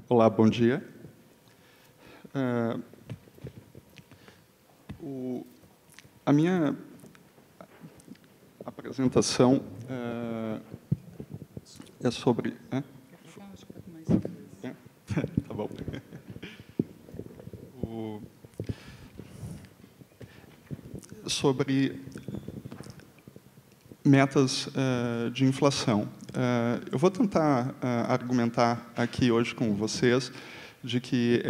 Olá, bom dia. A minha apresentação é sobre... Tá bom. Sobre metas de inflação. Eu vou tentar argumentar aqui hoje com vocês de que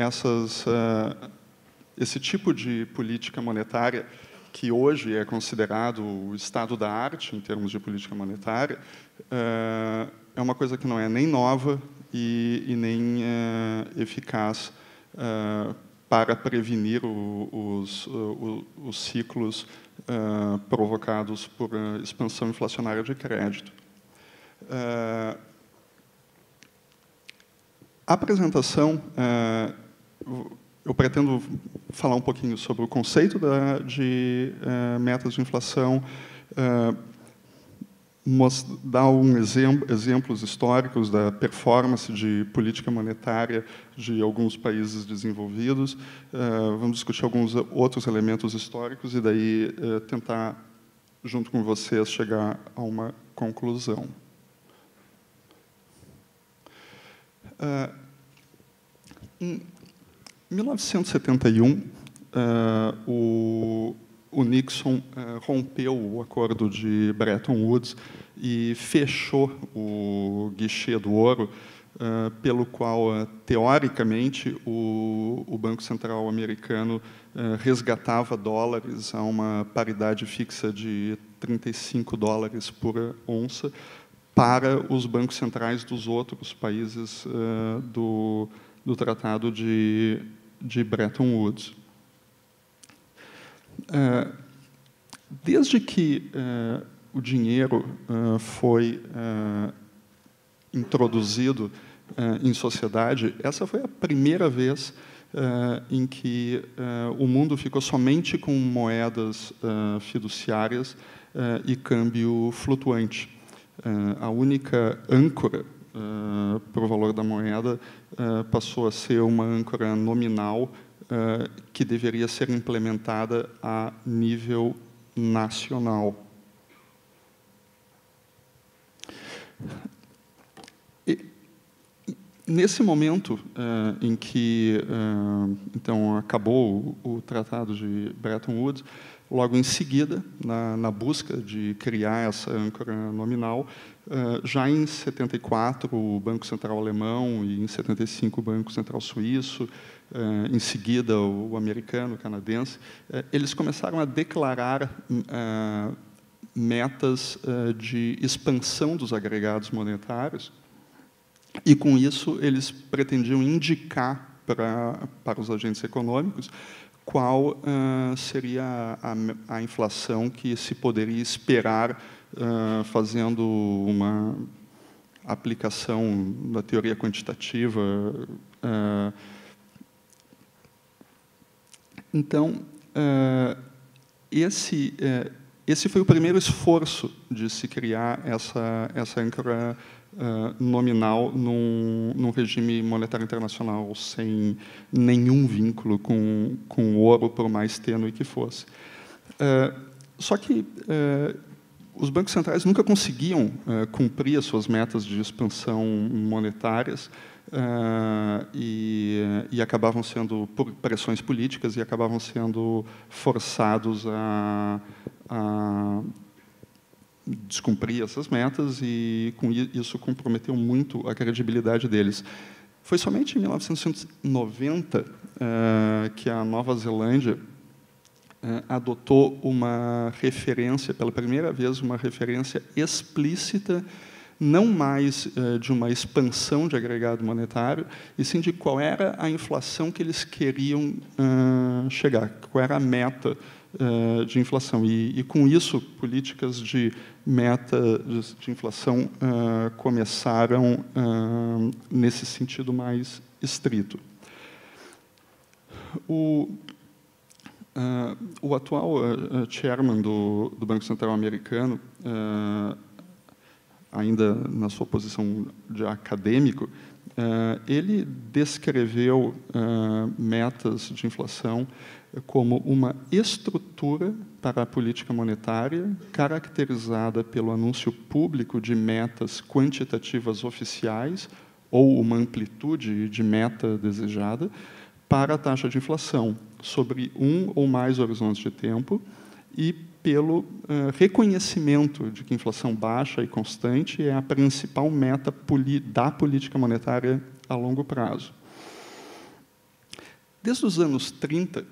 esse tipo de política monetária, que hoje é considerado o estado da arte em termos de política monetária, é uma coisa que não é nem nova e nem eficaz para prevenir os ciclos provocados por expansão inflacionária de crédito. A apresentação, eu pretendo falar um pouquinho sobre o conceito de metas de inflação, dar exemplos históricos da performance de política monetária de alguns países desenvolvidos. Vamos discutir alguns outros elementos históricos e daí tentar, junto com vocês, chegar a uma conclusão. Em 1971, o Nixon rompeu o acordo de Bretton Woods e fechou o guichê do ouro, pelo qual, teoricamente, o Banco Central americano resgatava dólares a uma paridade fixa de $35 por onça para os bancos centrais dos outros países do Tratado de Bretton Woods. Desde que o dinheiro foi introduzido em sociedade, essa foi a primeira vez em que o mundo ficou somente com moedas fiduciárias e câmbio flutuante. A única âncora para o valor da moeda passou a ser uma âncora nominal que deveria ser implementada a nível nacional. Nesse momento em que então acabou o Tratado de Bretton Woods, logo em seguida, na busca de criar essa âncora nominal, já em 74 o Banco Central alemão e em 75 o Banco Central suíço, em seguida o americano, o canadense, eles começaram a declarar metas de expansão dos agregados monetários e, com isso, eles pretendiam indicar para os agentes econômicos qual seria a inflação que se poderia esperar fazendo uma aplicação da teoria quantitativa. Então, esse foi o primeiro esforço de se criar essa âncora nominal num regime monetário internacional sem nenhum vínculo com o ouro, por mais tênue que fosse. Só que os bancos centrais nunca conseguiam cumprir as suas metas de expansão monetárias e acabavam sendo, por pressões políticas, e acabavam sendo forçados a descumprir essas metas, e com isso comprometeu muito a credibilidade deles. Foi somente em 1990 que a Nova Zelândia adotou uma referência, pela primeira vez, uma referência explícita, não mais de uma expansão de agregado monetário, e sim de qual era a inflação que eles queriam chegar, qual era a meta de inflação. E com isso, políticas de meta de inflação começaram nesse sentido mais estrito. O atual chairman do Banco Central americano, ainda na sua posição de acadêmico, ele descreveu metas de inflação como uma estrutura para a política monetária caracterizada pelo anúncio público de metas quantitativas oficiais ou uma amplitude de meta desejada para a taxa de inflação sobre um ou mais horizontes de tempo e pelo reconhecimento de que a inflação baixa e constante é a principal meta da política monetária a longo prazo. Desde os anos 30,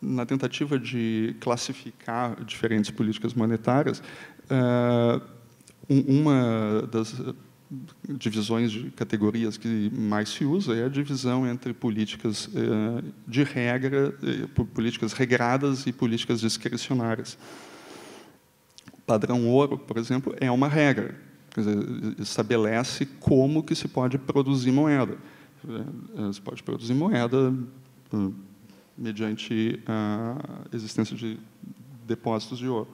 na tentativa de classificar diferentes políticas monetárias, uma das divisões de categorias que mais se usa é a divisão entre políticas de regra, políticas regradas e políticas discricionárias. O padrão ouro, por exemplo, é uma regra, quer dizer, estabelece como que se pode produzir moeda. Se pode produzir moeda mediante a existência de depósitos de ouro.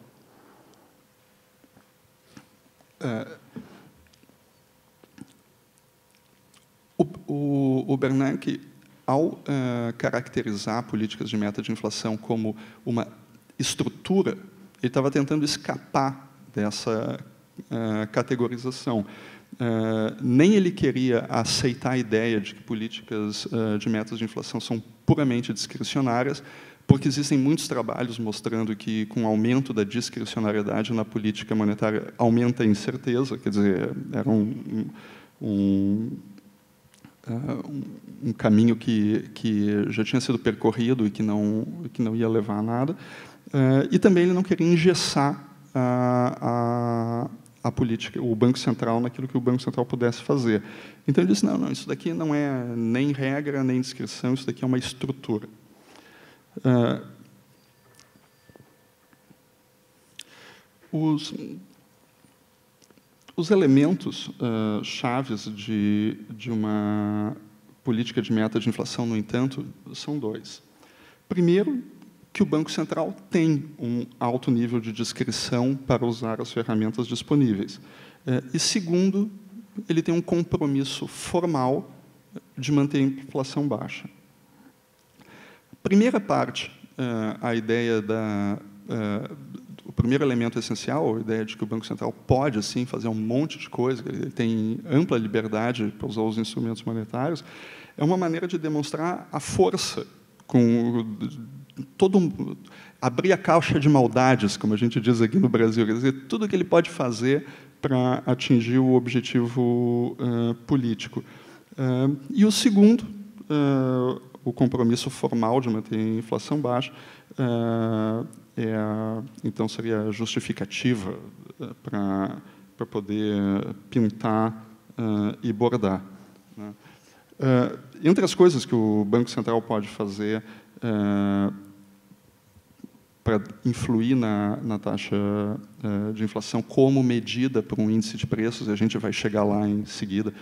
O Bernanke, ao caracterizar políticas de meta de inflação como uma estrutura, ele estava tentando escapar dessa categorização. Nem ele queria aceitar a ideia de que políticas de metas de inflação são puramente discricionárias, porque existem muitos trabalhos mostrando que, com o aumento da discricionariedade na política monetária, aumenta a incerteza, quer dizer, era um caminho que já tinha sido percorrido e que não ia levar a nada. E também ele não queria engessar a política, o Banco Central, naquilo que o Banco Central pudesse fazer. Então ele disse, não, isso daqui não é nem regra, nem discrição, isso daqui é uma estrutura. Os elementos chaves de uma política de meta de inflação, no entanto, são dois. Primeiro, que o Banco Central tem um alto nível de discrição para usar as ferramentas disponíveis. E, segundo, ele tem um compromisso formal de manter a inflação baixa. Primeira parte, a ideia o primeiro elemento essencial, a ideia de que o Banco Central pode, sim, fazer um monte de coisa, ele tem ampla liberdade para usar os instrumentos monetários, é uma maneira de demonstrar a força, abrir a caixa de maldades, como a gente diz aqui no Brasil, quer dizer, tudo que ele pode fazer para atingir o objetivo político. E o segundo, o compromisso formal de manter a inflação baixa, então seria a justificativa para poder pintar e bordar. Né? Entre as coisas que o Banco Central pode fazer para influir na taxa de inflação como medida por um índice de preços, e a gente vai chegar lá em seguida,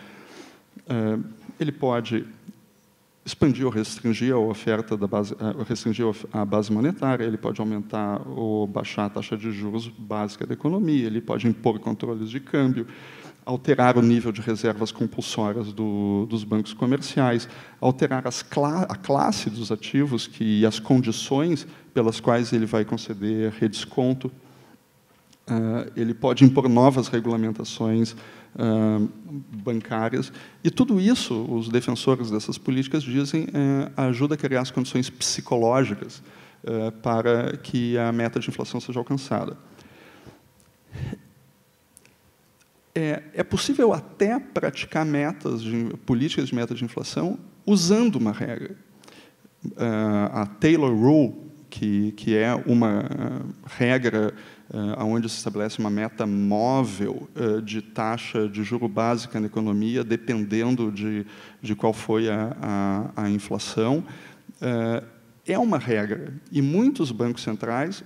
ele pode expandir ou restringir a oferta da base, restringir a base monetária, ele pode aumentar ou baixar a taxa de juros básica da economia, ele pode impor controles de câmbio, alterar o nível de reservas compulsórias dos bancos comerciais, alterar a classe dos ativos e as condições pelas quais ele vai conceder redesconto. Ele pode impor novas regulamentações bancárias. E tudo isso, os defensores dessas políticas dizem, ajuda a criar as condições psicológicas para que a meta de inflação seja alcançada. É possível até praticar políticas de meta de inflação usando uma regra. A Taylor Rule, que é uma regra onde se estabelece uma meta móvel de taxa de juro básica na economia, dependendo de qual foi a inflação, é uma regra. E muitos bancos centrais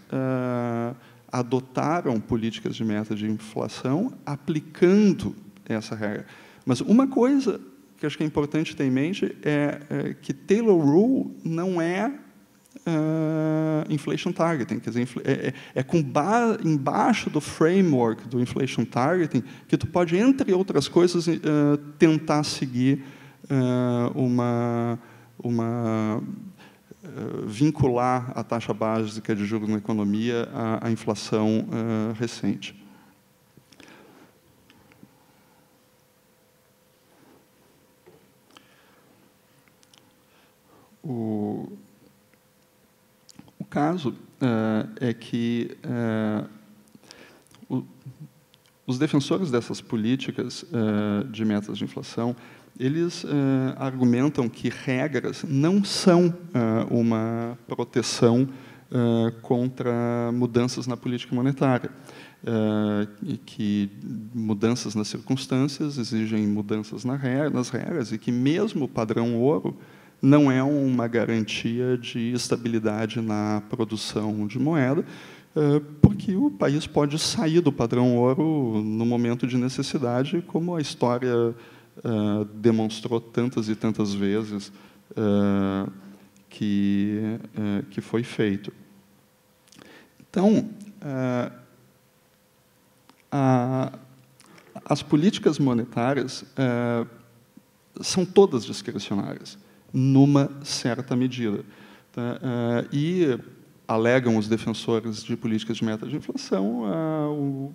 adotaram políticas de meta de inflação aplicando essa regra. Mas uma coisa que acho que é importante ter em mente é que Taylor Rule não é inflation targeting. Quer dizer, embaixo do framework do inflation targeting que tu pode, entre outras coisas, tentar seguir vincular a taxa básica de juros na economia à inflação recente. O caso é que os defensores dessas políticas de metas de inflação, eles argumentam que regras não são uma proteção contra mudanças na política monetária, e que mudanças nas circunstâncias exigem mudanças nas regras, e que mesmo o padrão ouro não é uma garantia de estabilidade na produção de moeda, porque o país pode sair do padrão ouro no momento de necessidade, como a história demonstrou tantas e tantas vezes que foi feito. Então, as políticas monetárias são todas discricionárias, numa certa medida. Tá? E alegam os defensores de políticas de meta de inflação o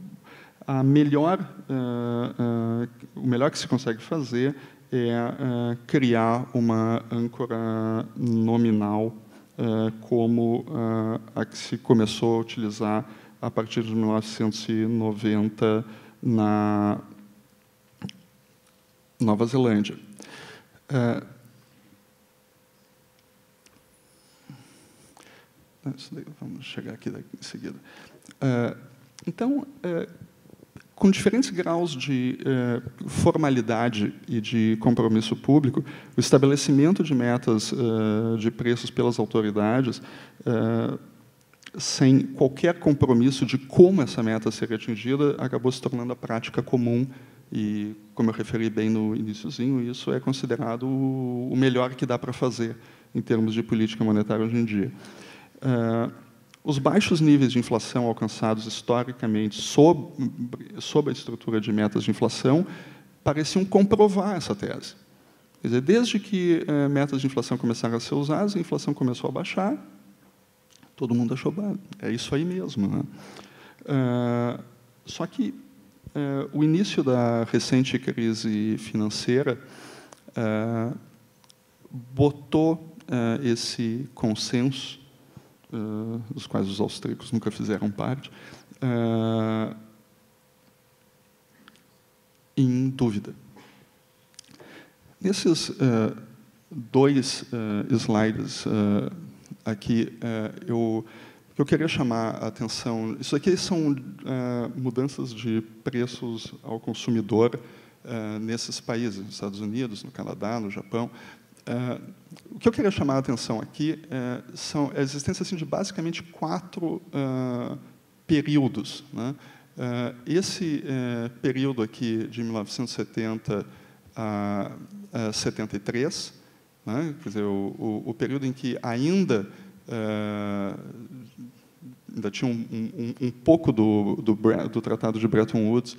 melhor que se consegue fazer é criar uma âncora nominal como a que se começou a utilizar a partir de 1990 na Nova Zelândia. Vamos chegar aqui em seguida. Então, com diferentes graus de formalidade e de compromisso público, o estabelecimento de metas de preços pelas autoridades, sem qualquer compromisso de como essa meta seria atingida, acabou se tornando a prática comum. E, como eu referi bem no iniciozinho, isso é considerado o melhor que dá para fazer em termos de política monetária hoje em dia. Os baixos níveis de inflação alcançados historicamente sob a estrutura de metas de inflação pareciam comprovar essa tese. Quer dizer, desde que metas de inflação começaram a ser usadas, a inflação começou a baixar, todo mundo achou, é isso aí mesmo. Né? Só que o início da recente crise financeira botou esse consenso, dos quais os austríacos nunca fizeram parte, em dúvida. Nesses dois slides aqui, eu queria chamar a atenção. Isso aqui são mudanças de preços ao consumidor nesses países, nos Estados Unidos, no Canadá, no Japão. O que eu queria chamar a atenção aqui são a existência assim, de basicamente 4 períodos. Né? Esse período aqui de 1970 a 73, né? Quer dizer, o período em que ainda tinha um pouco do Tratado de Bretton Woods